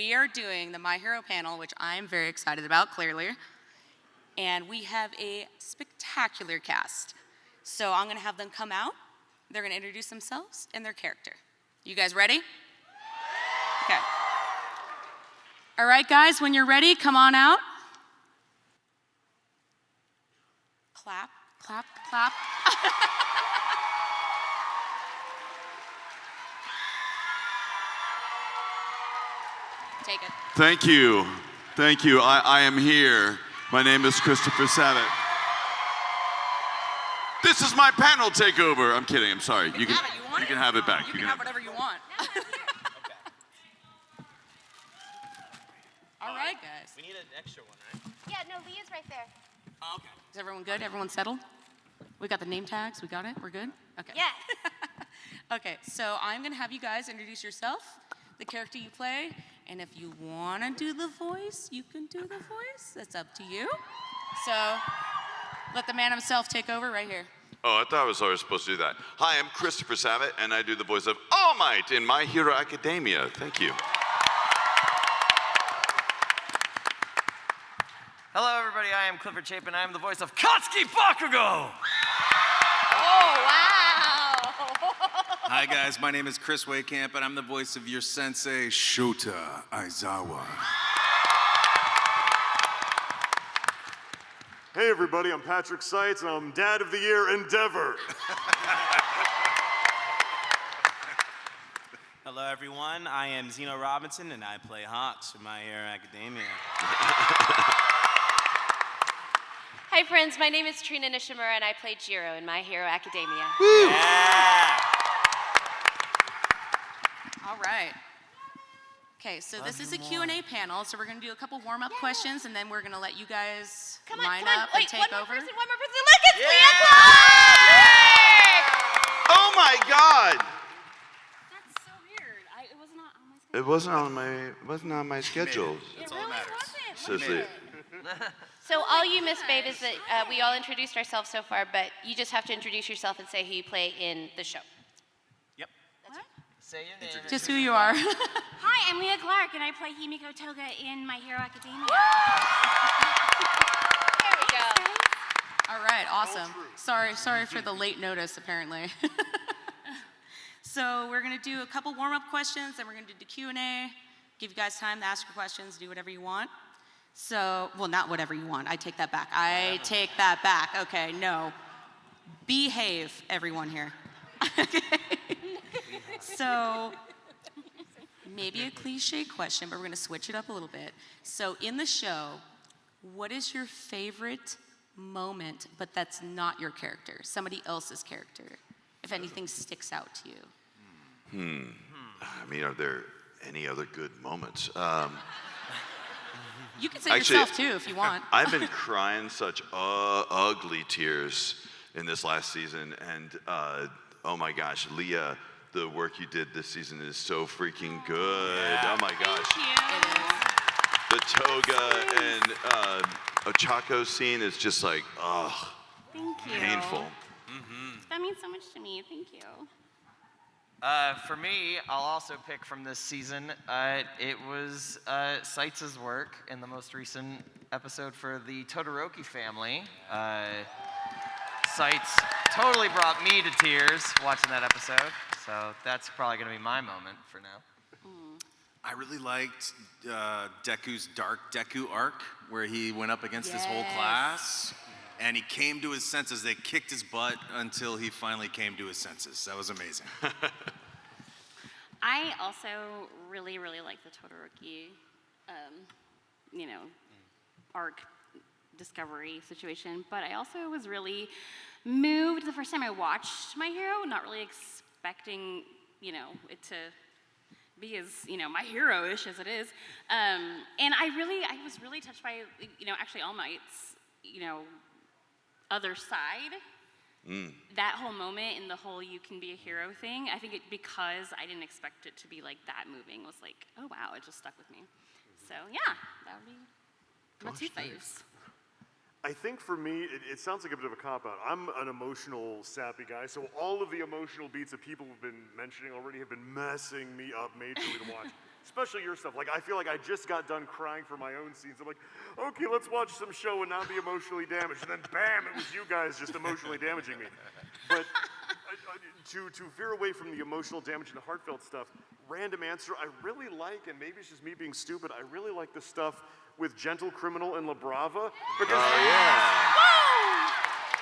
we are doing the My Hero panel, which I'm very excited about, clearly. And we have a spectacular cast. So I'm going to have them come out. They're going to introduce themselves and their character. You guys ready? Okay. All right, guys, when you're ready, come on out. Clap, clap, clap. Take it. Thank you. Thank you. I am here. My name is Christopher Sabat. This is my panel takeover. I'm kidding. I'm sorry. You can have it back. You can have whatever you want. All right, guys. We need an extra one, right? Yeah, no, Leah's right there. Oh, okay. Is everyone good? Everyone settled? We got the name tags. We got it? We're good? Okay. Yes. Okay, so I'm going to have you guys introduce yourself, the character you play, and if you want to do the voice, you can do the voice. That's up to you. So let the man himself take over right here. Oh, I thought I was always supposed to do that. Hi, I'm Christopher Sabat, and I do the voice of All Might in My Hero Academia. Thank you. Hello, everybody. I am Clifford Chapin. I am the voice of Katsuki Bakugo. Oh, wow. Hi, guys. My name is Chris Wehkamp, and I'm the voice of your sensei, Shota Aizawa. Hey everybody, I'm Patrick Seitz, and I'm Dad of the Year Endeavor. Hello everyone, I am Zeno Robinson and I play Hawks in My Hero Academia. Hi friends, my name is Trina Nishimura and I play Jiro in My Hero Academia. Yeah! All right. Okay, so this is a Q&A panel, so we're going to do a couple warm-up questions, and then we're going to let you guys line up and take over. One more person, look, it's Yeah! Leah! Oh my God! That's so weird. It wasn't on my schedule. That's all that matters. Seriously. So all you missed, babe, is that we all introduced ourselves so far, but you just have to introduce yourself and say who you play in the show. Yep. Say your name. Just who you are. Hi, I'm Leah Clark, and I play Himiko Toga in My Hero Academia. There we go. All right, awesome. Sorry for the late notice, apparently. So we're going to do a couple warm-up questions, then we're going to do the Q&A, give you guys time to ask your questions, do whatever you want. So, well, not whatever you want. I take that back. Okay, no. Behave, everyone here. Okay. So, maybe a cliche question, but we're going to switch it up a little bit. So, in the show, what is your favorite moment, but that's not your character, somebody else's character, if anything sticks out to you? I mean, are there any other good moments? You can say yourself too if you want. I've been crying such ugly tears in this last season, and oh my gosh, Leah, the work you did this season is so freaking good. Yeah. Oh my gosh. Thank you. The toga and Ochako scene is just like, Thank you. painful. That means so much to me. Thank you. For me, I'll also pick from this season. It was Seitz's work in the most recent episode for the Todoroki family. Seitz totally brought me to tears watching that episode, so that's probably going to be my moment for now. I really liked Deku's Dark Deku arc, where he went up against his whole class, and he came to his senses. They kicked his butt until he finally came to his senses. That was amazing. I also really, really like the Todoroki, arc discovery situation, but I also was really moved the first time I watched My Hero, not really expecting, it to be as, My Hero-ish as it is. And I was really touched by, actually All Might's, other side. That whole moment and the whole you can be a hero thing, I think because I didn't expect it to be like that moving, was like, oh wow, it just stuck with me. So yeah, that would be my two faves. I think for me, it sounds like a bit of a cop-out. I'm an emotional, sappy guy, so all of the emotional beats that people have been mentioning already have been messing me up majorly to watch. especially your stuff. Like, I feel like I just got done crying for my own scenes. I'm like, okay, let's watch some show and not be emotionally damaged. And then bam, it was you guys just emotionally damaging me. But to veer away from the emotional damage and the heartfelt stuff, random answer, I really like, and maybe it's just me being stupid, I really like the stuff with Gentle Criminal and La Brava. Because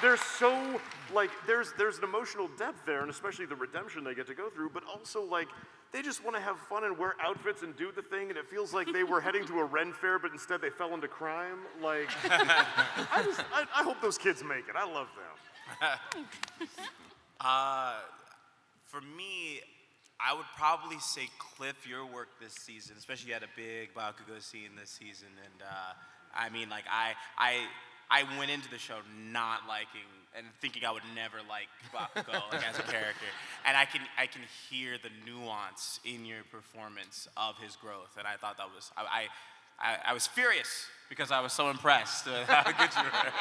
they're so, like, there's an emotional depth there, and especially the redemption they get to go through, but also, like, they just want to have fun and wear outfits and do the thing, and it feels like they were heading to a Ren fair, but instead they fell into crime. Like, I hope those kids make it. I love them. For me, I would probably say, Cliff, your work this season, especially you had a big Bakugo scene this season, and I mean, like, I went into the show not liking and thinking I would never like Bakugo like, as a character, and I can hear the nuance in your performance of his growth, and I thought that was I was furious because I was so impressed with how good you were.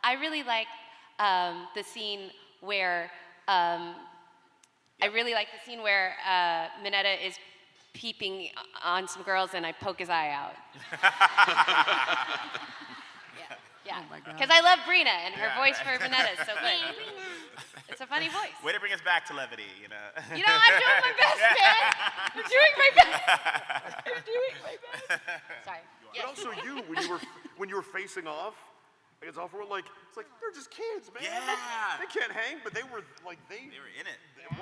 I really like the scene where Mineta is peeping on some girls and I poke his eye out. Yeah. Oh my God. Because I love Brina and her voice for Mineta is so good. It's a funny voice. Way to bring us back to levity, you know. You know, I'm doing my best, man. I'm doing my best. I'm doing my best. Sorry. But also you, when you were facing off against all four, like, it's like, they're just kids, man. Yeah. They can't hang, but they were in it. 100%.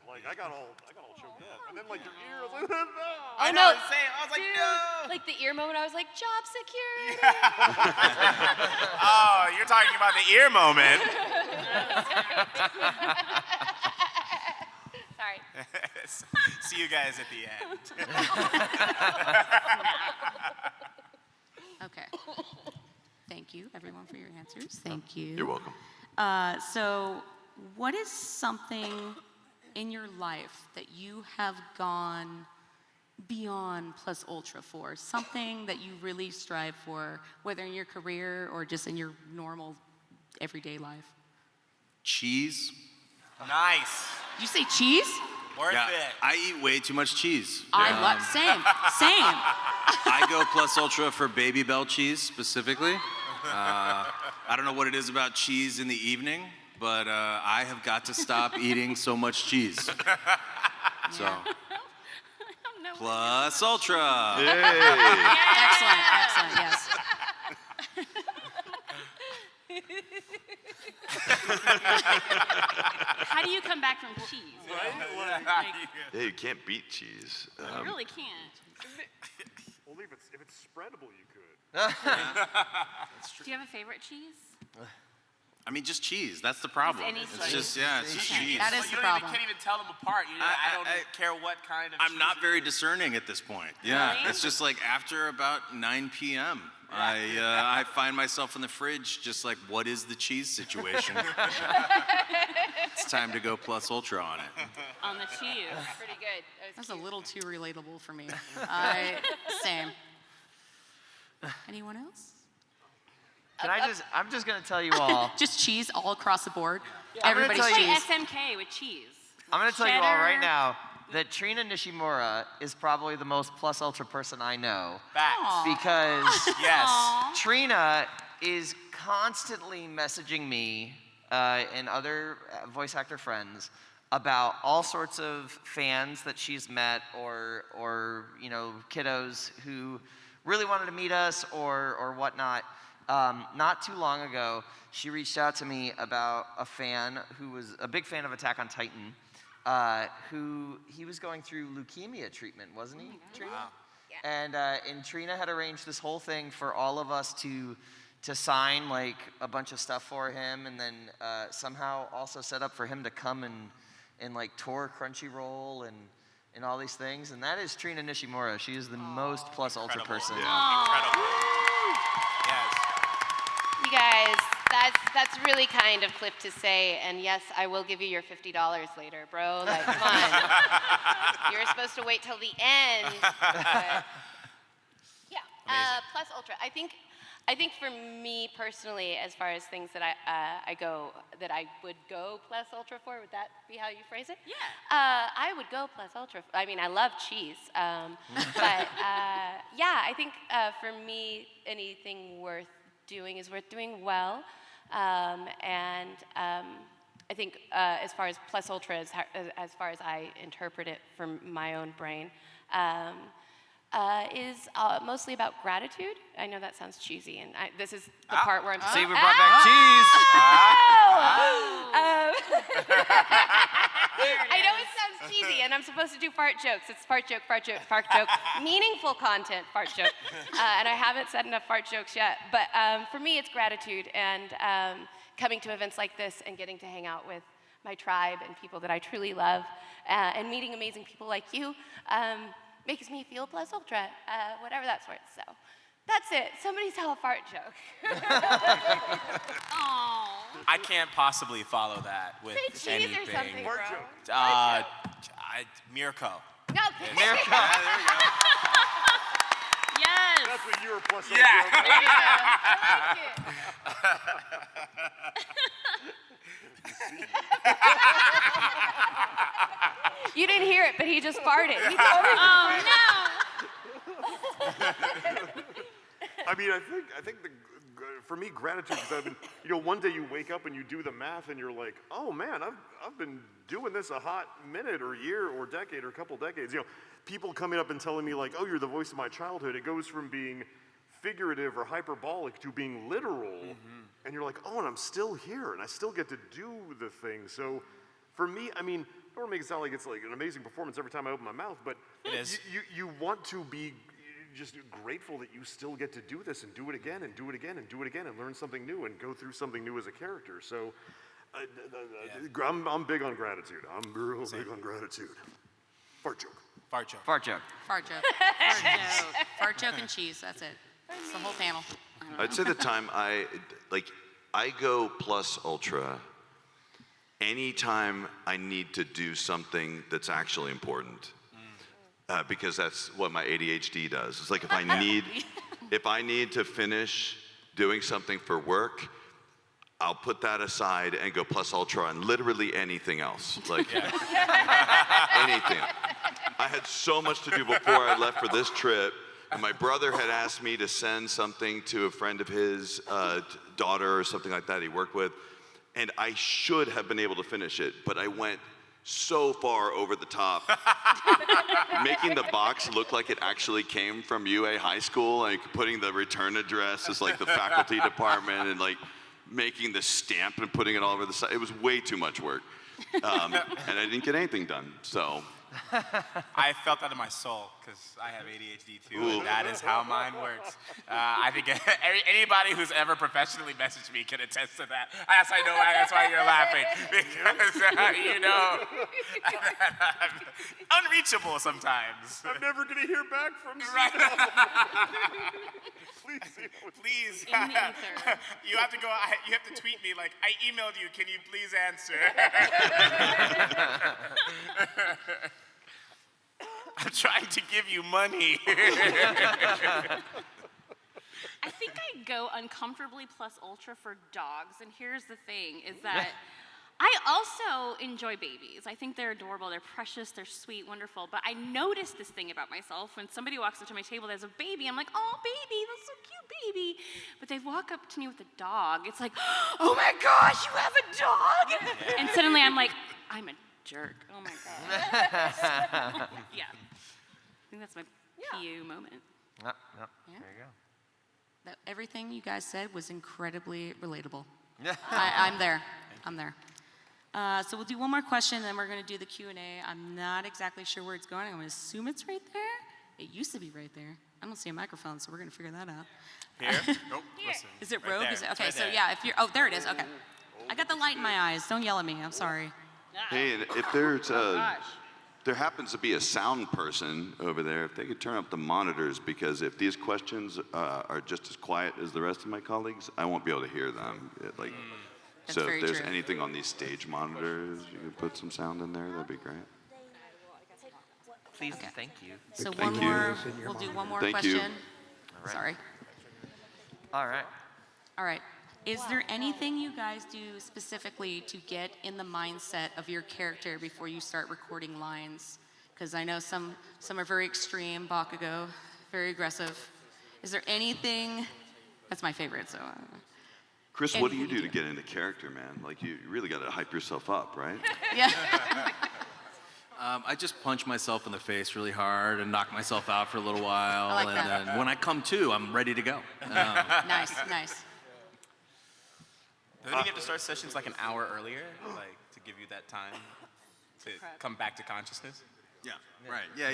Like, I got all choked up. And then, like, your ear, I was like, no. I know, same. I was like, Dude, no. like the ear moment, I was like, job security. Oh, you're talking about the ear moment. Sorry. See you guys at the end. Okay. Thank you, everyone, for your answers. Thank you. You're welcome. So, what is something in your life that you have gone beyond plus ultra for? Something that you really strive for, whether in your career or just in your normal everyday life? Cheese. Nice. Did you say cheese? Worth Yeah, it. I eat way too much cheese. I love, same. I go plus ultra for Baby Bell cheese specifically. I don't know what it is about cheese in the evening, but I have got to stop eating so much cheese. So, plus ultra. Excellent, yes. How do you come back from cheese? Yeah, you can't beat cheese. You really can't. Only if it's spreadable, you could. Do you have a favorite cheese? I mean, just cheese. That's the problem. Any It's cheese. just, yeah, it's just cheese. That is you the don't problem. can't even tell them apart. You know, I don't care what kind of I'm cheese not it very is. discerning at this point. Yeah, Really? it's just like after about 9 p.m., I find myself in the fridge just like, what is the cheese situation? It's time to go plus ultra on it. On the cheese. Pretty good. That's a little too relatable for me. Same. Anyone else? I'm just gonna tell you all. Just cheese all across the board. I'm gonna Everybody's tell you- cheese. Play SMK with cheese. I'm gonna tell you all right Cheddar. now that Trina Nishimura is probably the most plus ultra person I know. Facts. Because Yes. Trina is constantly messaging me and other voice actor friends about all sorts of fans that she's met or you know, kiddos who really wanted to meet us or whatnot. Not too long ago, she reached out to me about a fan who was a big fan of Attack on Titan, who he was going through leukemia treatment, wasn't he, Trina? Wow. And Trina had arranged this whole thing for all of us to sign like a bunch of stuff for him, and then somehow also set up for him to come and like tour Crunchyroll and all these things. And that is Trina Nishimura. She is the most plus ultra person. Incredible. Yes. You guys, that's really kind of Cliff to say, and yes, I will give you your $50 later, bro. Like, come on. You're supposed to wait till the end. But, yeah, plus ultra. I think I think for me personally, as far as things that I would go plus ultra for, would that be how you phrase it? Yeah. I would go plus ultra. I mean, I love cheese, but yeah, I think for me, anything worth doing is worth doing well, and I think as far as plus ultra, as far as I interpret it from my own brain. Is mostly about gratitude. I know that sounds cheesy, and this is the part where I'm See, we brought back cheese. I know it sounds cheesy, and I'm supposed to do fart jokes. It's fart joke, fart joke, fart joke. Meaningful content, fart joke. And I haven't said enough fart jokes yet. But for me, it's gratitude, and coming to events like this and getting to hang out with my tribe and people that I truly love, and meeting amazing people like you. Makes me feel plus ultra, whatever that's worth. So that's it. Somebody tell a fart joke. Oh. I can't possibly follow that with Say cheese anything. or something, bro. Mirko. Okay. Yes. That's what you're plus Yeah. I like it. You didn't hear it, but he just farted. He totally Oh I mean, I think for me, gratitude, because I've been, one day you wake up and you do the math and you're like, oh man, I've been doing this a hot minute or year or decade or a couple decades. People coming up and telling me like, oh, you're the voice of my childhood. It goes from being figurative or hyperbolic to being literal. And you're like, oh, and I'm still here and I still get to do the thing. So for me, I mean, I don't want to make it sound like it's like an amazing performance every time I open my mouth, but It is. You want to be just grateful that you still get to do this and do it again and do it again and do it again and learn something new and go through something new as a character. So I'm big on gratitude. I'm real big on gratitude. Fart joke. Fart joke. Fart joke. Fart joke. Fart joke and cheese. That's it. It's the whole panel. I'd say the time I go plus ultra anytime I need to do something that's actually important. Because that's what my ADHD does. It's like if I need to finish doing something for work, I'll put that aside and go plus ultra on literally anything else. Like anything. I had so much to do before I left for this trip, and my brother had asked me to send something to a friend of his daughter or something like that he worked with, and I should have been able to finish it, but I went so far over the top, making the box look like it actually came from UA High School, like putting the return address as like the faculty department, and like making the stamp and putting it all over the side. It was way too much work, and I didn't get anything done. So I felt that in my soul because I have ADHD too, and that is how mine works. I think anybody who's ever professionally messaged me can attest to that. Yes, I know why. That's why you're laughing, because I'm unreachable sometimes. I'm never gonna hear back from Right. Zeno. Please, Zeno. Please, In the ether. you have to go. You have to tweet me like, I emailed you. Can you please answer? I'm trying to give you money. I think I go uncomfortably plus ultra for dogs, and here's the thing, is that I also enjoy babies. I think they're adorable, they're precious, they're sweet, wonderful, but I notice this thing about myself. When somebody walks up to my table that has a baby, I'm like, oh, baby, that's so cute, baby. But they walk up to me with a dog, it's like, oh my gosh, you have a dog? And suddenly I'm like, I'm a jerk, oh my God. So, yeah, I think that's my PU moment. Yep, Yeah. there you go. That everything you guys said was incredibly relatable. Yeah. I'm there. I'm there. So we'll do one more question, then we're going to do the Q&A. I'm not exactly sure where it's going. I'm going to assume it's right there. It used to be right there. I don't see a microphone, so we're going to figure that out. Here? Nope. Listen. Is it Right rogue? there. Is it, okay, Right so there. yeah, if you're, oh, there it is. Okay. I got the light in my eyes. Don't yell at me. I'm sorry. hey, and if there's there happens to be a sound person over there, if they could turn up the monitors, because if these questions are just as quiet as the rest of my colleagues, I won't be able to hear them. That's So very if there's true. anything on these stage monitors, you could put some sound in there, that'd be great. Please, thank you. So Thank one you. more, we'll do one more Thank you. question. right. Sorry. All right. All right. Is there anything you guys do specifically to get in the mindset of your character before you start recording lines? Because I know some are very extreme, Bakugo, very aggressive. Is there anything? That's my favorite. So. Chris, what do you Anything do you to do. get into character, man? Like you really got to hype yourself up, right? Yeah. I just punch myself in the face really hard and knock myself out for a little while, I like and that. then when I come to, I'm ready to go. Nice, nice. Don't you get to start sessions like an hour earlier, like to give you that time to come back to consciousness? Yeah, right. Yeah.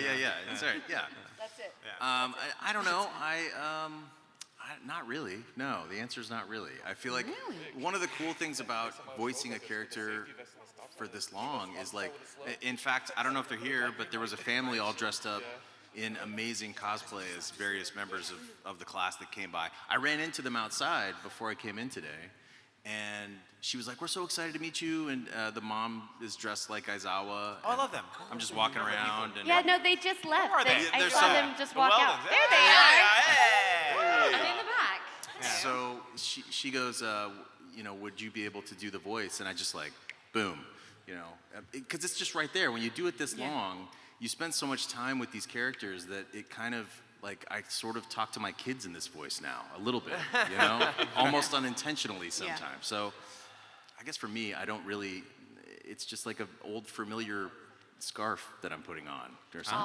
That's right. Yeah. That's it. I don't know. Not really. No, the answer is not really. I feel like one of the cool things about voicing a character for this long is like, in fact, I don't know if they're here, but there was a family all dressed up in amazing cosplay as various members of the class that came by. I ran into them outside before I came in today, and she was like, "We're so excited to meet you," and the mom is dressed like Aizawa. Oh, I love them. I'm just walking around, and Yeah, no, they just left. are they? I They're saw so- them just The walk out. Weldons. There they are. Are they in the back? so she goes, would you be able to do the voice? And I just like, boom, because it's just right there. When you do it this long, you spend so much time with these characters that it kind of, like, I sort of talk to my kids in this voice now, a little bit, almost unintentionally sometimes. So I guess for me, I don't really, it's just like an old familiar scarf that I'm putting on or something.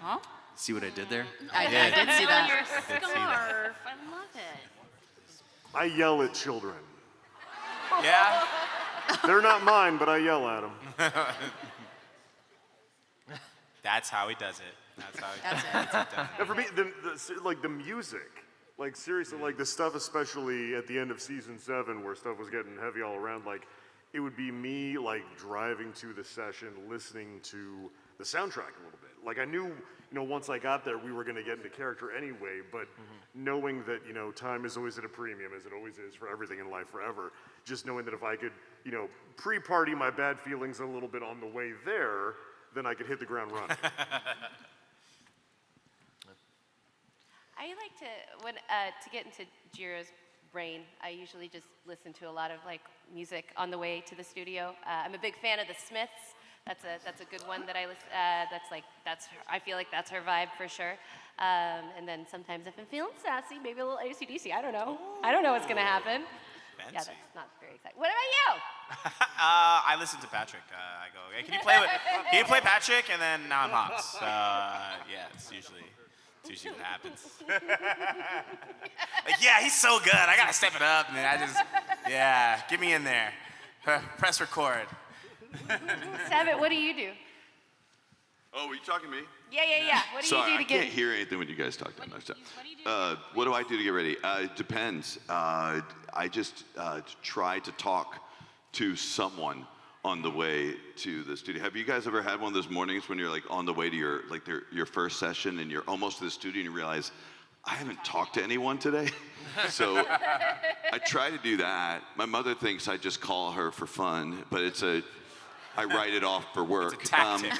Huh? See what I did there? I did see On that. your scarf. I love it. I yell at children. Yeah. They're not mine, but I yell at them. That's how he does it. That's how he That's does it. And for me, the music, like seriously, like the stuff, especially at the end of season 7, where stuff was getting heavy all around, like it would be me like driving to the session, listening to the soundtrack a little bit. Like I knew, once I got there, we were going to get into character anyway. But knowing that time is always at a premium, as it always is for everything in life forever. Just knowing that if I could, pre-party my bad feelings a little bit on the way there, then I could hit the ground running. I like to get into Jiro's brain. I usually just listen to a lot of like music on the way to the studio. I'm a big fan of the Smiths. That's a good one that I listen. I feel like that's her vibe for sure. And then sometimes if I'm feeling sassy, maybe a little AC/DC. I don't know. I don't know what's gonna happen. Fancy. Yeah, that's not very exciting. What about you? I listen to Patrick. I go, hey, can you play Patrick? And then now I'm Hops. Yeah, it's usually what happens. Like, yeah, he's so good. I gotta step it up. And get me in there. Press record. Sabat, what do you do? Oh, were you talking to me? Yeah. What do Sorry, you do to I get? can't hear anything when you guys talk that much. What do you do? What do I do to get ready? It depends. I just try to talk to someone on the way to the studio. Have you guys ever had one of those mornings when you're like on the way to your first session and you're almost to the studio and you realize, I haven't talked to anyone today? So I try to do that. My mother thinks I just call her for fun, but I write it off for work. It's a tactic.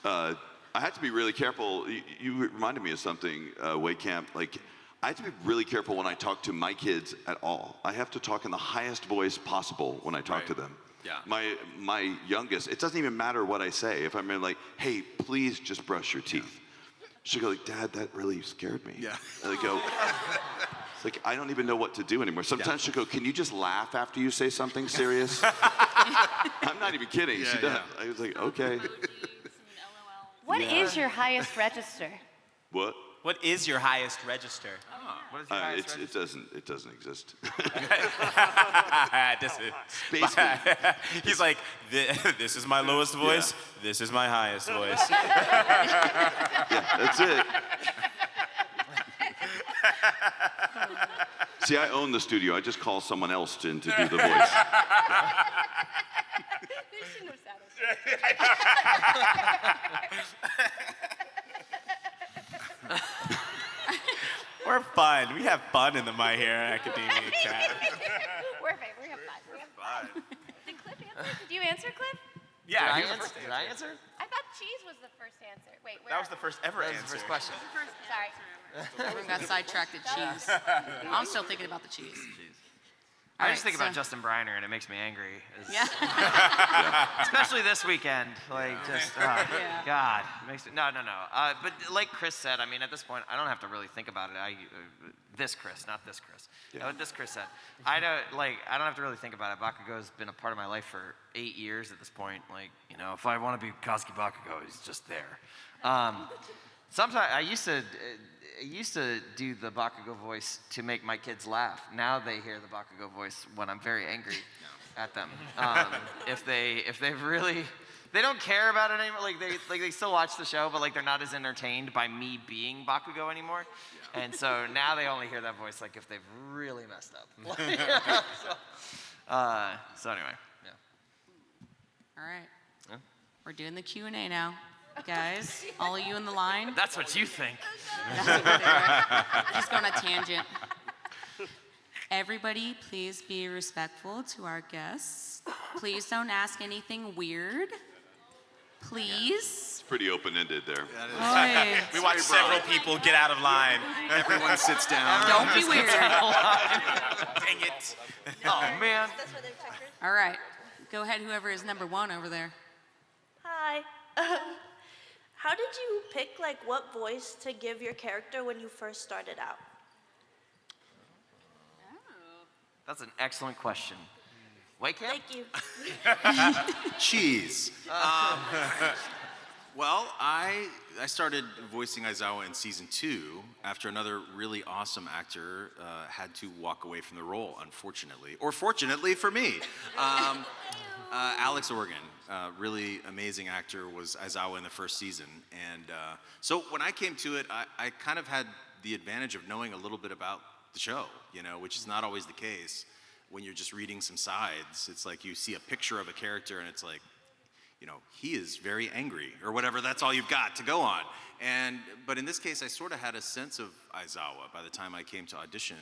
I had to be really careful. You reminded me of something, Wehkamp. Like, I have to be really careful when I talk to my kids at all. I have to talk in the highest voice possible when I talk to them. Yeah. My youngest, it doesn't even matter what I say. If I'm like, hey, please just brush your teeth. She'll go like, Dad, that really scared me. Yeah. And I go, it's like, I don't even know what to do anymore. Sometimes she'll go, can you just laugh after you say something serious? I'm not even kidding. She does. I was like, okay. What is your highest register? What? What is your highest register? What is your highest register? It doesn't exist. Basically. He's like, this is my lowest voice. This is my highest voice. Yeah, that's it. See, I own the studio. I just call someone else in to do the voice. We're fun. We have fun in the My Hero Academia chat. We have fun. Did Cliff answer? Did you answer, Cliff? Yeah, he was the first Did I answer? I thought cheese was the first answer. Wait, where? That was the first ever That was answer. the first question. Sorry. Everyone got sidetracked at cheese. I'm still thinking about the cheese. I just think about Justin Briner and it makes me angry. Yeah. Especially this weekend. Like, just, Yeah. God. It makes me, no. But like Chris said, I mean, at this point, I don't have to really think about it. This Chris, not this Chris. What this Chris said. I don't have to really think about it. Bakugo's been a part of my life for 8 years at this point. Like, you know, if I want to be Kazuki Bakugo, he's just there. Sometimes I used to do the Bakugo voice to make my kids laugh. Now they hear the Bakugo voice when I'm very angry at them. If they've really, they don't care about it anymore. Like they still watch the show, but like they're not as entertained by me being Bakugo anymore. Yeah. And so now they only hear that voice like if they've really messed up. So anyway, yeah. All right. Yeah. We're doing the Q&A now. Guys, all of you in the line. That's what you think. That's what we're doing. Just going on a tangent. Everybody, please be respectful to our guests. Please don't ask anything weird. Please. It's pretty open-ended there. Oy. We watched several people get out of line. Everyone sits down. Don't be weird. Dang it. Oh man. All right. Go ahead, whoever is number one over there. Hi. How did you pick like what voice to give your character when you first started out? That's an excellent question. Wehkamp? Thank you. Cheese. Well, I started voicing Aizawa in season 2 after another really awesome actor had to walk away from the role, unfortunately, or fortunately for me. Alex Organ, really amazing actor, was Aizawa in the first season. And so when I came to it, I kind of had the advantage of knowing a little bit about the show, you know, which is not always the case when you're just reading some sides. It's like you see a picture of a character and it's like, you know, he is very angry or whatever, that's all you've got to go on. But in this case, I sort of had a sense of Aizawa by the time I came to audition.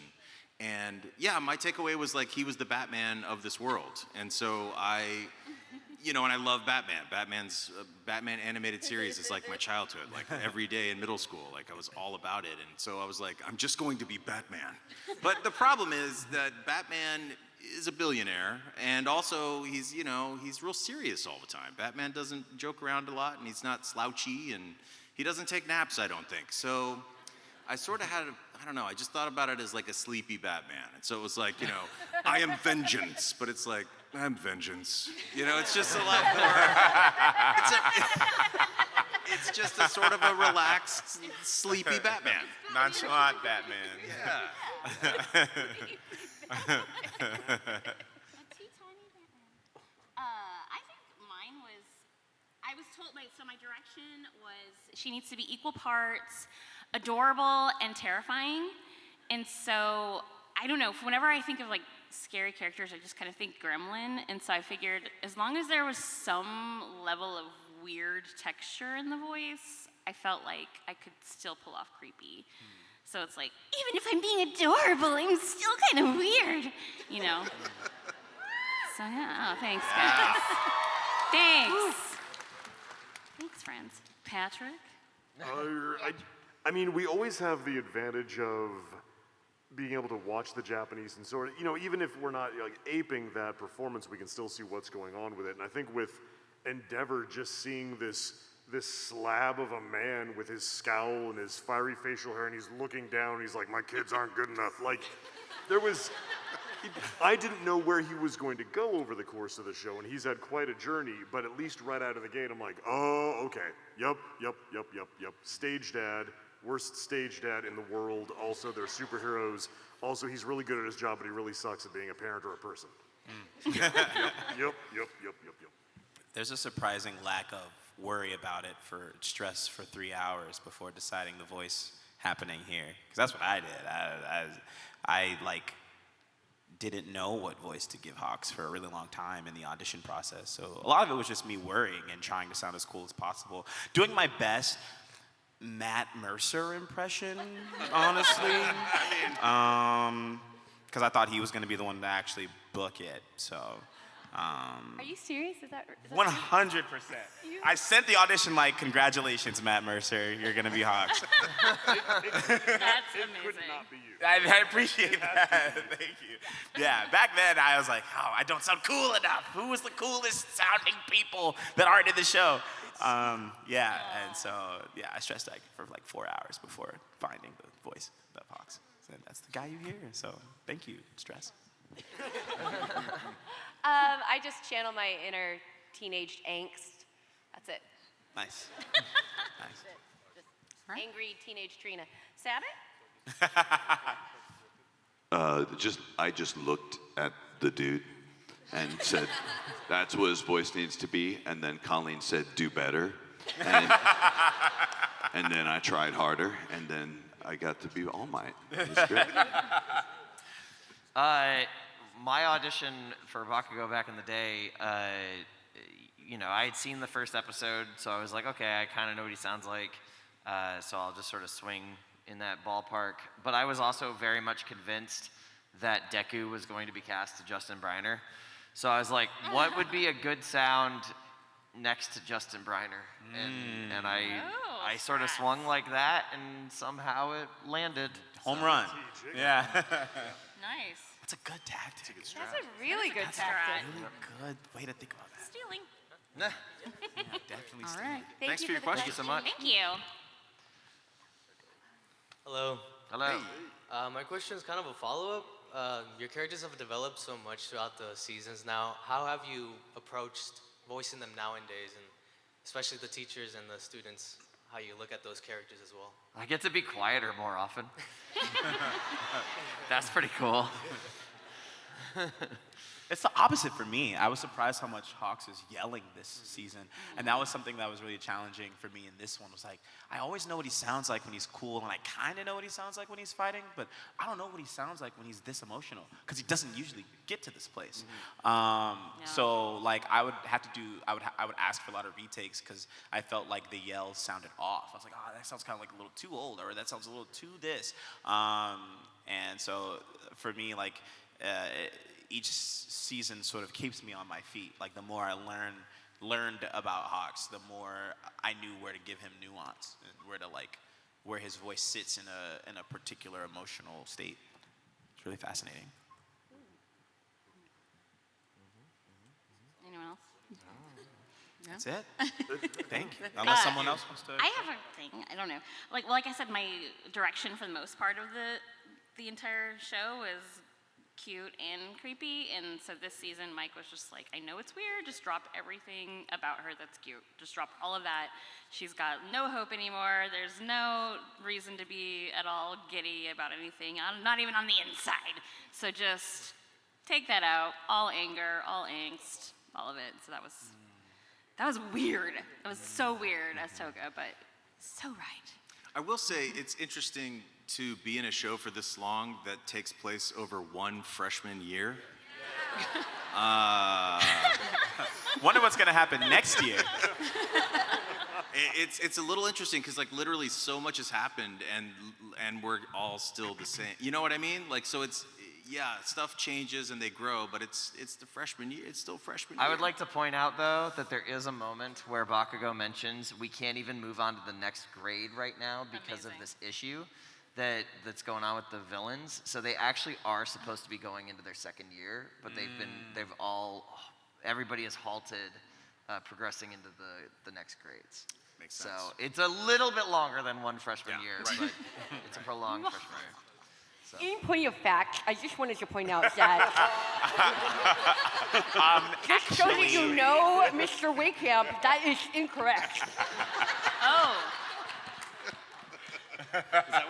And yeah, my takeaway was like, he was the Batman of this world. And so and I love Batman. Batman animated series is like my childhood, like every day in middle school, like I was all about it. And so I was like, I'm just going to be Batman. But the problem is that Batman is a billionaire, and also he's real serious all the time. Batman doesn't joke around a lot, and he's not slouchy, and he doesn't take naps, I don't think. So I sort of had I just thought about it as like a sleepy Batman. And so it was like, I am vengeance, but it's like, I'm vengeance. It's just a lot more, it's just a sort of a relaxed, sleepy Batman. Nonchalant Batman. Yeah. I think mine was, I was told, so my direction was she needs to be equal parts adorable and terrifying. And so, I don't know, whenever I think of like scary characters, I just kind of think Gremlin. And so I figured as long as there was some level of weird texture in the voice, I felt like I could still pull off creepy. So it's like, even if I'm being adorable, I'm still kind of weird, So yeah, oh, thanks guys. Thanks. Thanks, friends. Patrick? I mean, we always have the advantage of being able to watch the Japanese and sort of, even if we're not like aping that performance, we can still see what's going on with it. And I think with Endeavor, just seeing this slab of a man with his scowl and his fiery facial hair, and he's looking down, and he's like, my kids aren't good enough. Like, I didn't know where he was going to go over the course of the show, and he's had quite a journey, but at least right out of the gate, I'm like, oh, okay, yep. Stage dad, worst stage dad in the world. Also, they're superheroes. Also, he's really good at his job, but he really sucks at being a parent or a person. Yep. There's a surprising lack of worry about it for stress for 3 hours before deciding the voice happening here. Because that's what I did. I didn't know what voice to give Hawks for a really long time in the audition process. So a lot of it was just me worrying and trying to sound as cool as possible. Doing my best Matt Mercer impression, honestly. Because I thought he was going to be the one to actually book it. So Are you serious? Is that 100%. I sent the audition like, congratulations, Matt Mercer, you're gonna be Hawks. That's It could amazing. not be you. I appreciate that. Thank you. Yeah, back then I was like, oh, I don't sound cool enough. Who was the coolest sounding people that aren't in the show? Yeah, and so yeah, I stressed out for like 4 hours before finding the voice of Hawks. And that's the guy you hear. So thank you, Stress. I just channel my inner teenage angst. That's it. Nice. Nice. Just angry teenage Trina. Sabat? I just looked at the dude and said, "That's what his voice needs to be." And then Colleen said, "Do better." And then I tried harder, and then I got to be All Might. It was great. My audition for Bakugo back in the day, I had seen the first episode, so I was like, okay, I kind of know what he sounds like, so I'll just sort of swing in that ballpark. But I was also very much convinced that Deku was going to be cast to Justin Briner. So I was like, what would be a good sound next to Justin Briner? And I sort of swung like that, and somehow it landed. Home run. Yeah. Nice. That's a good tactic. That's a really good tactic. Really good way to think about that. Stealing. Yeah, definitely. All right. Thanks for your question. Thank you so much. Thank you. Hello. Hello. My question is kind of a follow-up. Your characters have developed so much throughout the seasons now. How have you approached voicing them nowadays, and especially the teachers and the students, how you look at those characters as well? I get to be quieter more often. That's pretty cool. It's the opposite for me. I was surprised how much Hawks is yelling this season. And that was something that was really challenging for me in this one. Was like, I always know what he sounds like when he's cool, and I kind of know what he sounds like when he's fighting, but I don't know what he sounds like when he's this emotional, because he doesn't usually get to this place. So like I would ask for a lot of retakes, because I felt like the yells sounded off. I was like, oh, that sounds kind of like a little too old, or that sounds a little too this. And so for me, like, each season sort of keeps me on my feet. Like the more I learned about Hawks, the more I knew where to give him nuance and where his voice sits in a particular emotional state. It's really fascinating. Anyone else? That's it. Thank you. Unless someone else wants to. I have a thing. I don't know. Like I said, my direction for the most part of the entire show is cute and creepy, and so this season Mike was just like, I know it's weird, just drop everything about her that's cute. Just drop all of that. She's got no hope anymore. There's no reason to be at all giddy about anything, not even on the inside. So just take that out. All anger, all angst, all of it. So that was weird. It was so weird as Toga, but so right. I will say it's interesting to be in a show for this long that takes place over one freshman year. Wonder what's gonna happen next year. It's a little interesting because like literally so much has happened and we're all still the same. You know what I mean? Like so it's stuff changes and they grow, but it's the freshman year. It's still freshman year. I would like to point out, though, that there is a moment where Bakugo mentions we can't even move on to the next grade right now because of this issue that's going on with the villains. So they actually are supposed to be going into their second year, but everybody has halted progressing into the next grades. Makes sense. So it's a little bit longer than one freshman year, but it's a prolonged freshman year. So. In point of fact, I just wanted to point out that just so that you know, Mr. Wehkamp, that is incorrect. Oh.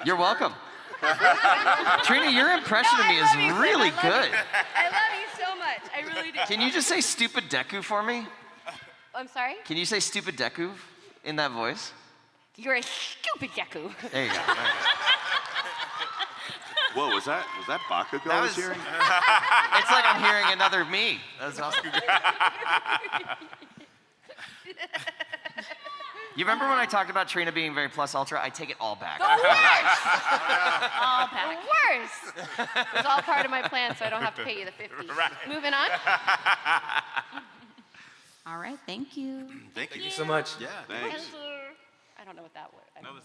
You're welcome. Trina, your impression of me is really good. I love you so much. I really do. Can you just say stupid Deku for me? I'm sorry? Can you say stupid Deku in that voice? You're a stupid Deku. There you go. Whoa, was that Bakugo I was hearing? It's like I'm hearing another me. That's awesome. You remember when I talked about Trina being very plus ultra? I take it all back. The worst! All back. The worst! It was all part of my plan, so I don't have to pay you the 50. Right. Moving on. All right, thank you. Thank you so much. Yeah. Thanks. I don't know what that was. I don't know.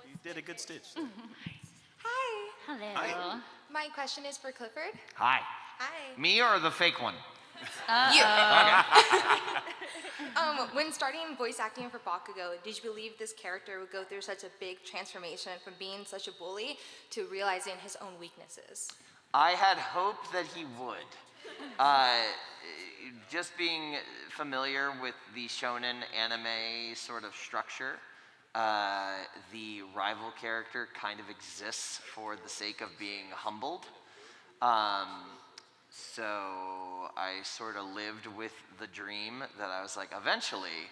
You did a good stitch. Hi. Hello. My question is for Clifford. Hi. Hi. Me or the fake one? You. When starting voice acting for Bakugo, did you believe this character would go through such a big transformation from being such a bully to realizing his own weaknesses? I had hoped that he would. Just being familiar with the shonen anime sort of structure, the rival character kind of exists for the sake of being humbled. So I sort of lived with the dream that I was like, eventually,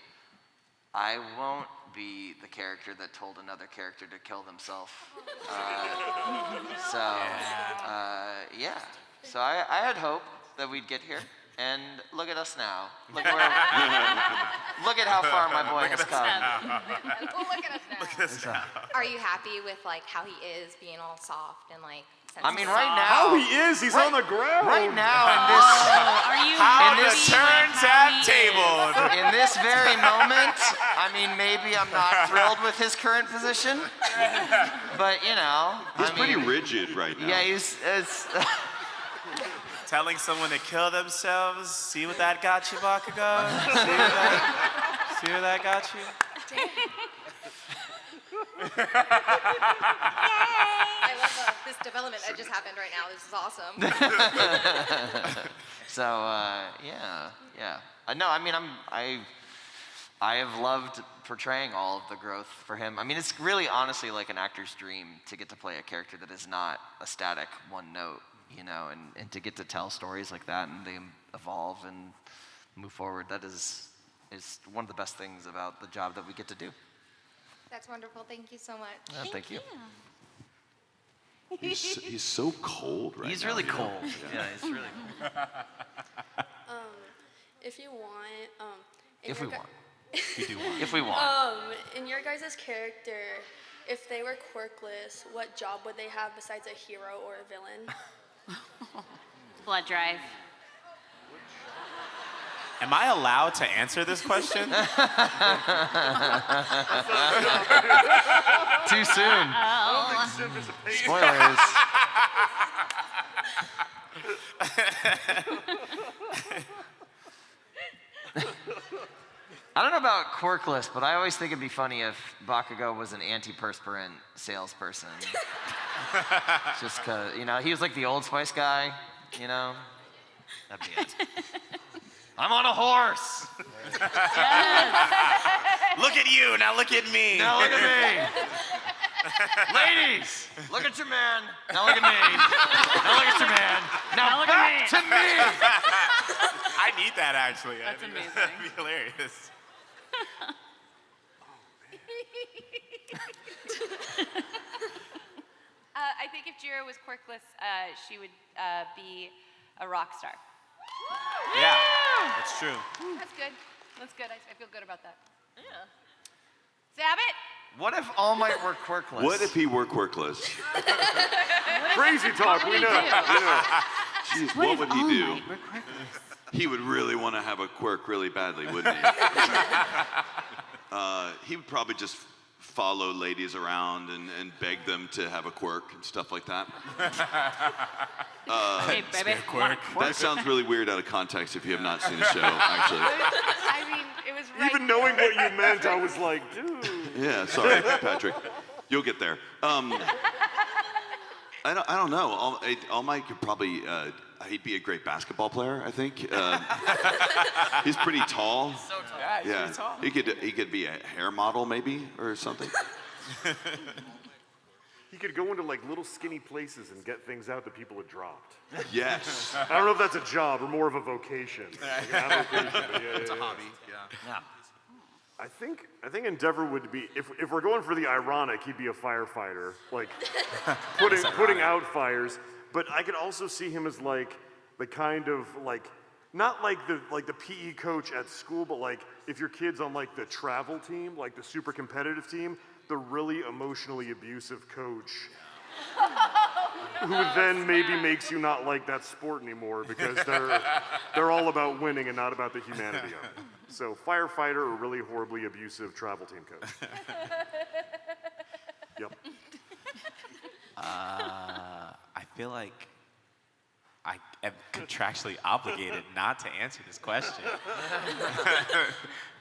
I won't be the character that told another character to kill themselves. Yeah. So I had hope that we'd get here. And look at us now. Look at how far my boy has come. Look at us now. Are you happy with like how he is being all soft and like I mean, sensitive? right now. How he is, he's on the ground. Right now, in this. Are you How happy the with turns how have he is? tabled. In this very moment, I mean, maybe I'm not thrilled with his current position, but you know, He's pretty rigid right now. Yeah, he's. Telling someone to kill themselves. See what that got you, Bakugo? See where that got you? I love this development that just happened right now. This is awesome. So yeah. No, I mean, I have loved portraying all of the growth for him. I mean, it's really honestly like an actor's dream to get to play a character that is not a static one note, you know, and to get to tell stories like that and they evolve and move forward. That is one of the best things about the job that we get to do. That's wonderful. Thank you so much. Thank you. He's so cold right now. He's really cold. Yeah, he's really cold. If you want, If we want. If we want. in your guys' character, if they were quirkless, what job would they have besides a hero or a villain? Blood drive. Am I allowed to answer this question? Too soon. Spoilers. I don't know about quirkless, but I always think it'd be funny if Bakugo was an antiperspirant salesperson. Just cause, you know, he was like the Old Spice guy, you know? That'd be it. I'm on a horse. Look at you, now look at me. Now look at me. Ladies, look at your man. Now look at me. Now look at your man. Now look back to me. I need that actually. That's I think amazing. That'd be hilarious. I think if Jiro was quirkless, she would be a rock star. Yeah, that's true. That's good. That's good. I feel good about that. Yeah. Sabat? What if All Might were quirkless? What if he were quirkless? Crazy talk, we know. Jeez, what would he do? He would really want to have a quirk really badly, wouldn't he? He would probably just follow ladies around and beg them to have a quirk and stuff like that. Hey, baby. Quirk. That sounds really weird out of context if you have not seen the show, actually. I mean, it was right. Even knowing what you meant, I was like, dude. Yeah, sorry, Patrick. You'll get there. I don't know. All Might could probably. He'd be a great basketball player, I think. He's pretty tall. So tall. Yeah, he's pretty tall. He could be a hair model maybe or something. He could go into like little skinny places and get things out that people had dropped. Yes. I don't know if that's a job or more of a vocation. Like an avocation, but It's a hobby, yeah. I think Endeavor would be, if we're going for the ironic, he'd be a firefighter, like putting out fires. But I could also see him as like the kind of like not like the PE coach at school, but like if your kid's on like the travel team, like the super competitive team, the really emotionally abusive coach who then maybe makes you not like that sport anymore because they're all about winning and not about the humanity of it. So firefighter or really horribly abusive travel team coach. Yep. I feel like I am contractually obligated not to answer this question.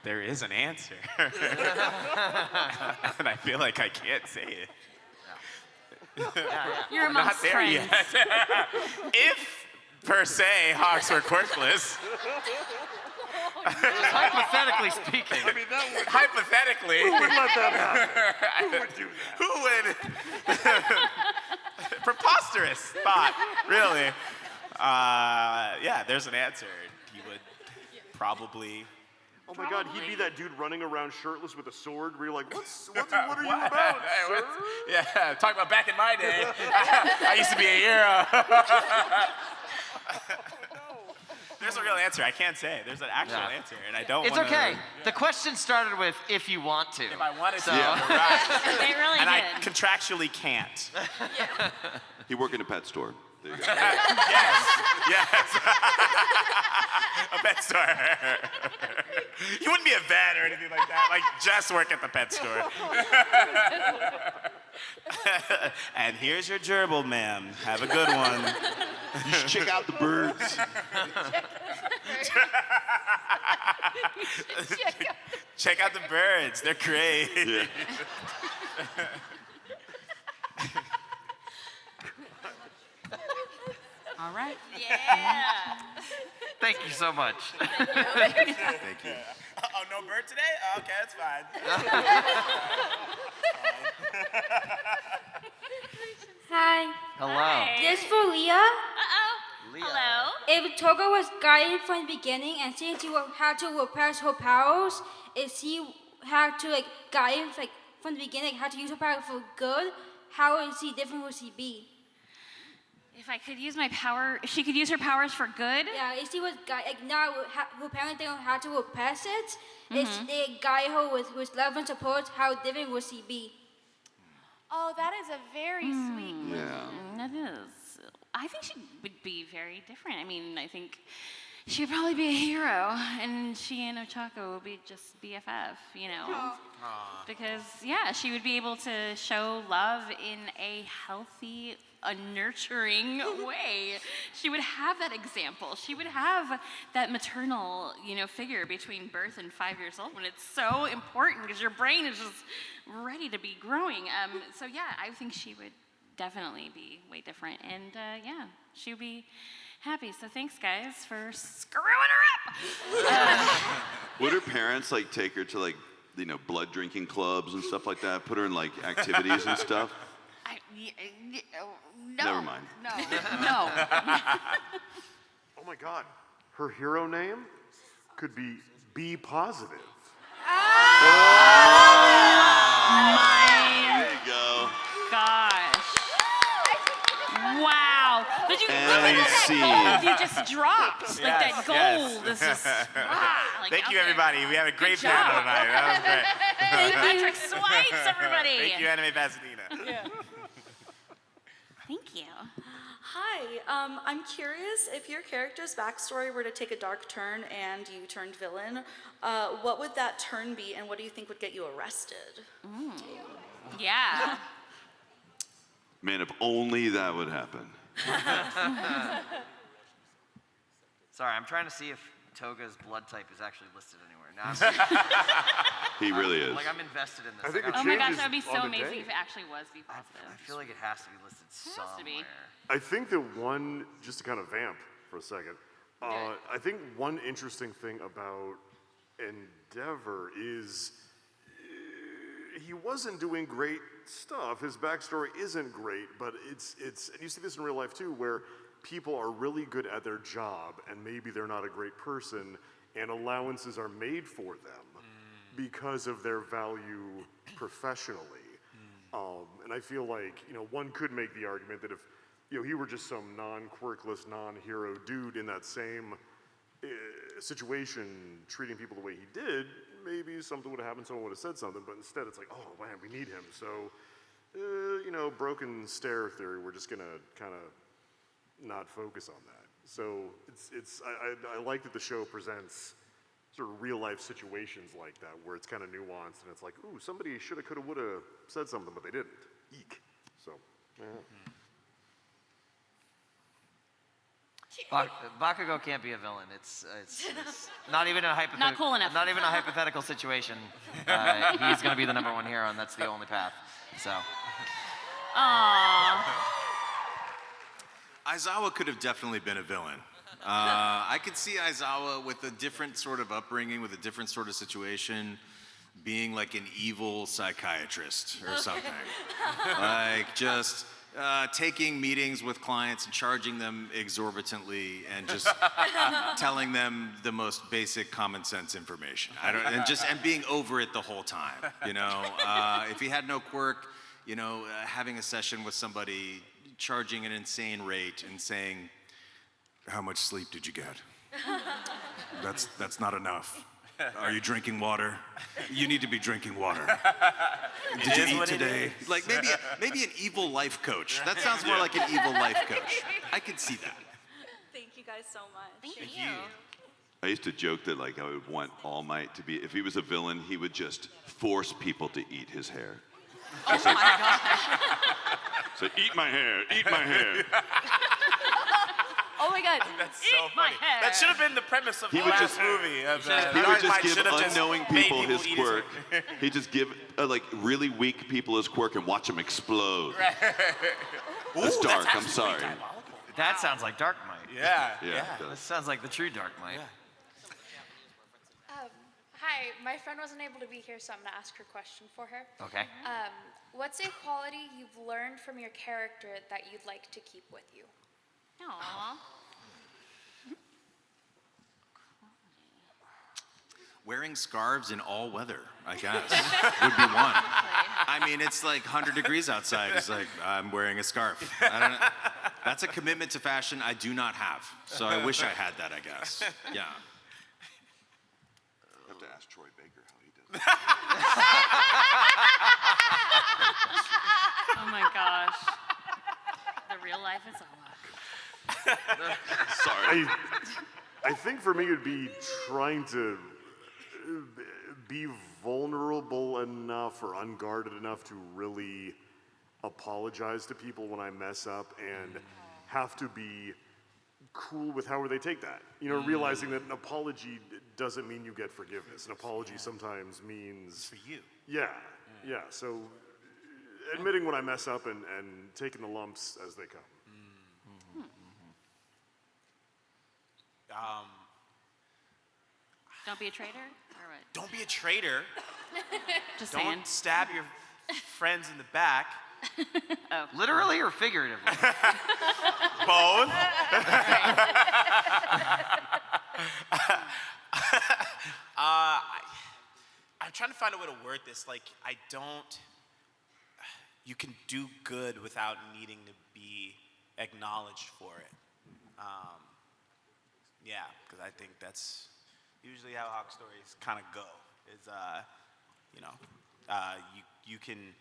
There is an answer. And I feel like I can't say it. You're I'm not amongst there friends. yet. If, per se, Hawks were quirkless, Hypothetically speaking. I mean, that would, hypothetically, who would let that happen? Who would do that? who would? Preposterous thought, really. Yeah, there's an answer. He would probably. Oh my God, he'd be that dude running around shirtless with a sword where you're like, what are you about, sir? Yeah, talk about back in my day. I used to be a hero. There's a real answer. I can't say. There's an actual answer, and I don't. It's okay. The question started with if you want to. If I wanted to, Yeah. They really and I did. contractually can't. He work in a pet store. There you go. Yes. A pet store. You wouldn't be a vet or anything like that. Like, just work at the pet store. And here's your gerbil, ma'am. Have a good one. You should check out the birds. Check out the birds. They're great. Yeah. All right. Yeah. Thank you so much. Thank you. Oh, no bird today? Oh, okay, that's fine. Hi. Hello. This for Leah. Uh-oh. Leah. Hello. If Toga was guided from the beginning and since he had to repress her powers, if she had to like guide him like from the beginning, had to use her power for good, how is she different would she be? If I could use my power, if she could use her powers for good. Yeah, if she was like now her parents didn't have to repress it, if they guide her with love and support, how different would she be? Oh, that is a very sweet. Yeah. That is. I think she would be very different. I mean, I think she would probably be a hero, and she and Ochako would be just BFF, you know? Because, yeah, she would be able to show love in a healthy, a nurturing way. She would have that example. She would have that maternal, figure between birth and 5 years old, when it's so important because your brain is just ready to be growing. So yeah, I think she would definitely be way different, and yeah, she would be happy. So thanks, guys, for screwing her up. Would her parents like take her to like blood drinking clubs and stuff like that? Put her in like activities and stuff? No. Never mind. No. Oh my God, her hero name could be B positive. There you go. Gosh. Wow. Did you look at that gold you just dropped? Like that gold is just Thank you, everybody. We have a great panel tonight. That was great. Patrick Swites, everybody. Thank you, Anime Pasadena. Yeah. Thank you. Hi, I'm curious if your character's backstory were to take a dark turn and you turned villain, what would that turn be and what do you think would get you arrested? Yeah. Man, if only that would happen. Sorry, I'm trying to see if Toga's blood type is actually listed anywhere. Now He really is. I'm invested in this. I think Like, it Oh my gosh, changes that would be so on the amazing day. if it actually was B positive. I feel like it has to be listed has somewhere. to be. I think that one, just to kind of vamp for a second, I think one interesting thing about Endeavor is he wasn't doing great stuff. His backstory isn't great, but it's and you see this in real life too, where people are really good at their job and maybe they're not a great person and allowances are made for them because of their value professionally. And I feel like, one could make the argument that if, he were just some non-quirkless, non-hero dude in that same situation treating people the way he did, maybe something would have happened, someone would have said something, but instead it's like, oh man, we need him. So, broken stair theory, we're just gonna kind of not focus on that. So I like that the show presents sort of real life situations like that where it's kind of nuanced and it's like, ooh, somebody shoulda, coulda, woulda said something, but they didn't. Eek. So, yeah. Bakugo can't be a villain. It's not even a hypothetical. Not cool enough. Not even a hypothetical situation. He's going to be the #1 hero, and that's the only path. So. Aww. Aizawa could have definitely been a villain. I could see Aizawa with a different sort of upbringing, with a different sort of situation, being like an evil psychiatrist or something. Like just taking meetings with clients and charging them exorbitantly and just telling them the most basic common sense information. And being over it the whole time. If he had no quirk, having a session with somebody, charging an insane rate and saying, "How much sleep did you get?" That's not enough. Are you drinking water? You need to be drinking water. Did you eat today? Like maybe an evil life coach. That sounds more like an evil life coach. I could see that. Thank you guys so much. Thank you. I used to joke that I would want All Might to be, if he was a villain, he would just force people to eat his hair. Oh my God. So eat my hair, eat my hair. Oh my God. That's so funny. That should have been the premise of He the would last just- movie. He would just give unknowing people made his eat quirk. He'd just give really weak people his quirk and watch them explode. That's dark, I'm sorry. That sounds like Dark Might. Yeah. Yeah. This sounds like the true Dark Might. Hi, my friend wasn't able to be here, so I'm going to ask her question for her. Okay. What's a quality you've learned from your character that you'd like to keep with you? Aww. Wearing scarves in all weather, I guess, would be one. I mean, it's like 100 degrees outside. It's like, I'm wearing a scarf. I don't know. That's a commitment to fashion I do not have. So I wish I had that, I guess. Yeah. I have to ask Troy Baker how he does. Oh my gosh. The real life is all. Sorry. I think for me it would be trying to be vulnerable enough or unguarded enough to really apologize to people when I mess up and have to be cool with however they take that. Realizing that an apology doesn't mean you get forgiveness. An apology sometimes means for you. Yeah. So admitting when I mess up and taking the lumps as they come. Don't be a traitor? Or what? Don't be a traitor. Just Don't saying. stab your friends in the back. Oh. Literally or figuratively? Both. I'm trying to find a way to word this. You can do good without needing to be acknowledged for it. Because I think that's usually how Hawk stories kind of go. You can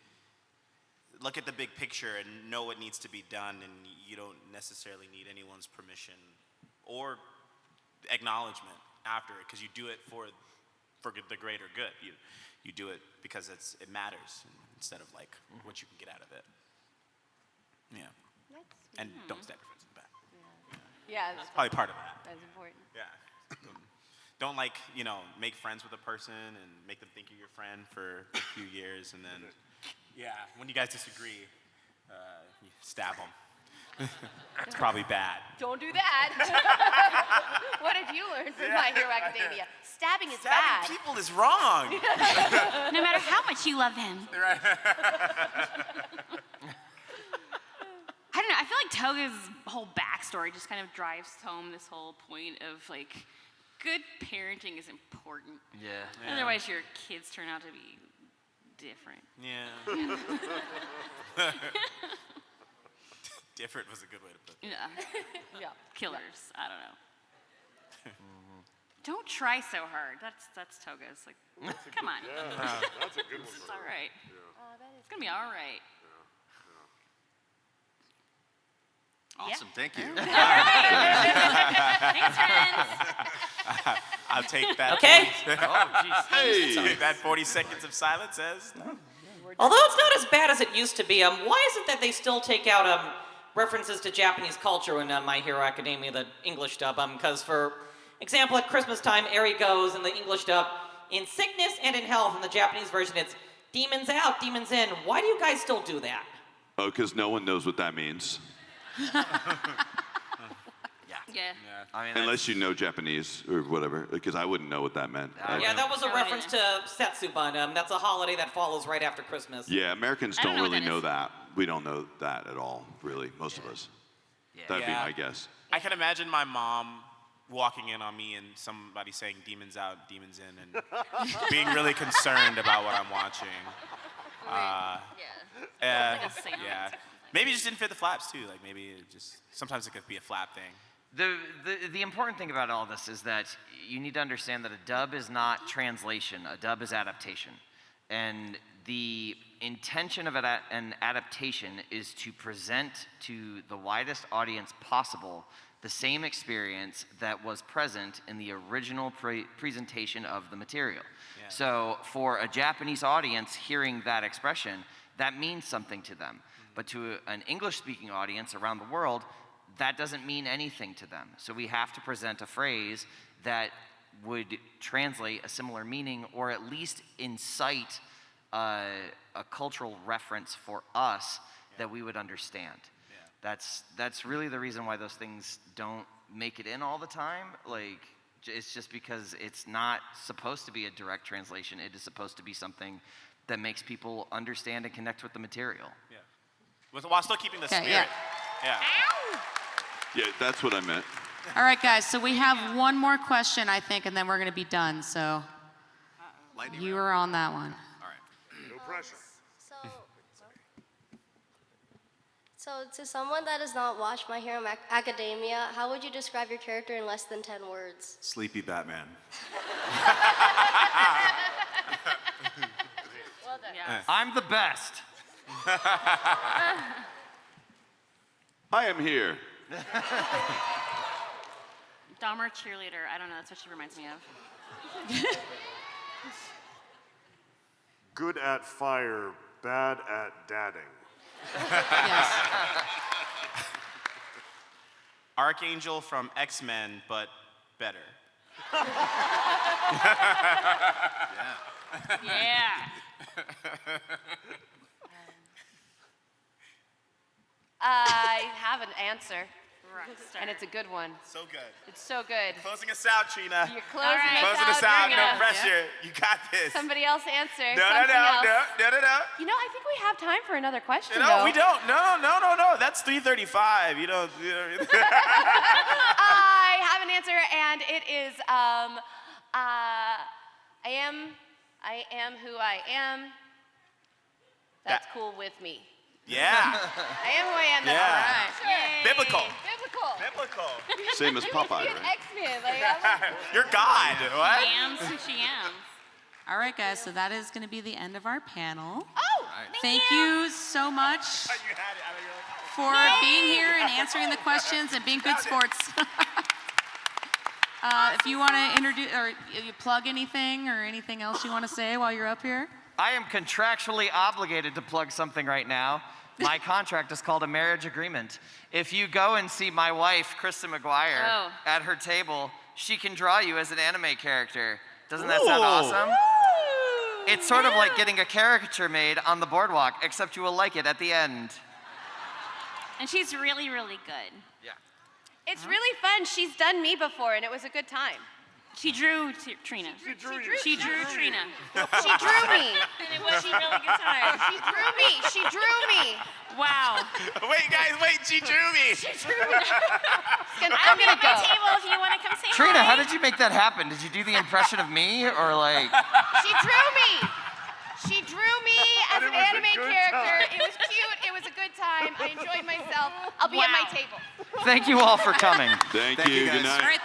look at the big picture and know what needs to be done, and you don't necessarily need anyone's permission or acknowledgement after it, because you do it for the greater good. You do it because it matters instead of what you can get out of it. Yeah. And don't stab your friends in the back. Yeah, That's probably part of that. That's important. Yeah. Don't make friends with a person and make them think you're your friend for a few years, and then when you guys disagree, you stab them. It's probably bad. Don't do that. What did you learn from My Hero Academia? Stabbing is bad. Stabbing people is wrong. No matter how much you love them. I don't know. I feel like Toga's whole backstory just kind of drives home this whole point of good parenting is important. Yeah. Otherwise, your kids turn out to be different. Yeah. Different was a good way to put it. Yeah. Killers. I don't know. Don't try so hard. That's Toga's. Like, come on. Yeah, that's a good one. It's all right. It's gonna be all right. Awesome, thank you. Thanks, friends. I'll take that. Okay. Take that 40 seconds of silence as. Although it's not as bad as it used to be, why is it that they still take out references to Japanese culture in My Hero Academia, the English dub? Because, for example, at Christmas time, Eri goes in the English dub, in sickness and in health. In the Japanese version, it's demons out, demons in. Why do you guys still do that? Oh, because no one knows what that means. Yeah. I mean, Unless you know Japanese or whatever, because I wouldn't know what that meant. Yeah, that was a reference to Setsuban. That's a holiday that follows right after Christmas. Yeah, Americans don't know what really that know is. that. We don't know that at all, really, most of us. That'd be my guess. I can imagine my mom walking in on me and somebody saying demons out, demons in, and being really concerned about what I'm watching. Like a seance Yeah. Maybe it just didn't fit the flaps too. Like maybe it just, sometimes it could be a flap thing. The important thing about all this is that you need to understand that a dub is not translation. A dub is adaptation. And the intention of an adaptation is to present to the widest audience possible the same experience that was present in the original presentation of the material. Yeah. So for a Japanese audience hearing that expression, that means something to them. But to an English-speaking audience around the world, that doesn't mean anything to them. So we have to present a phrase that would translate a similar meaning, or at least incite a cultural reference for us that we would understand. Yeah. That's really the reason why those things don't make it in all the time. Like, it's just because it's not supposed to be a direct translation. It is supposed to be something that makes people understand and connect with the material. Yeah. While still keeping the spirit. Yeah. Yeah, that's what I meant. All right, guys, so we have one more question, I think, and then we're going to be done. So you are on that one. All right. No pressure. So to someone that has not watched My Hero Academia, how would you describe your character in less than 10 words? Sleepy Batman. Well done. Yeah. I'm the best. I am here. Dahmer cheerleader. I don't know. That's what she reminds me of. Good at fire, bad at dadding. Yes. Archangel from X-Men, but better. Yeah. I have an answer, Rockstar. and it's a good one. So good. It's so good. Closing us out, Trina. You're closing Closing us us out. You're No gonna- pressure. You got this. Somebody else answer. No. Something else. No. You know, I think we have time for another question. No, though. we don't. No. That's 3:35. You know. I have an answer, and it is I am who I am. That's cool with me. Yeah. I am who I am. That's Yeah. all right. Yay. Biblical. Biblical. Same as Popeye, You're right? X-Men. Like, You're God. What? Yams and she yams. All right, guys, so that is going to be the end of our panel. Oh, Thank you so much for being here and answering the questions and being good sports. If you want to introduce or you plug anything or anything else you want to say while you're up here. I am contractually obligated to plug something right now. My contract is called a marriage agreement. If you go and see my wife, Kristen McGuire, at her table, she can draw you as an anime character. Doesn't that sound awesome? It's sort of like getting a caricature made on the boardwalk, except you will like it at the end. And she's really, really good. Yeah. it's really fun. She's done me before, and it was a good time. She drew Trina. She drew Trina. She drew me. And it was a really good time. She drew me. She drew me. Wow. Wait, guys, she drew me. She drew me. I'm gonna go. Table if you want to come say Trina, hi. how did you make that happen? Did you do the impression of me, or like? She drew me. She drew me as an anime character. It was cute. It was a good time. I enjoyed myself. I'll be at my table. Thank you all for coming. Thank Thank you, you. Good guys. night. All right,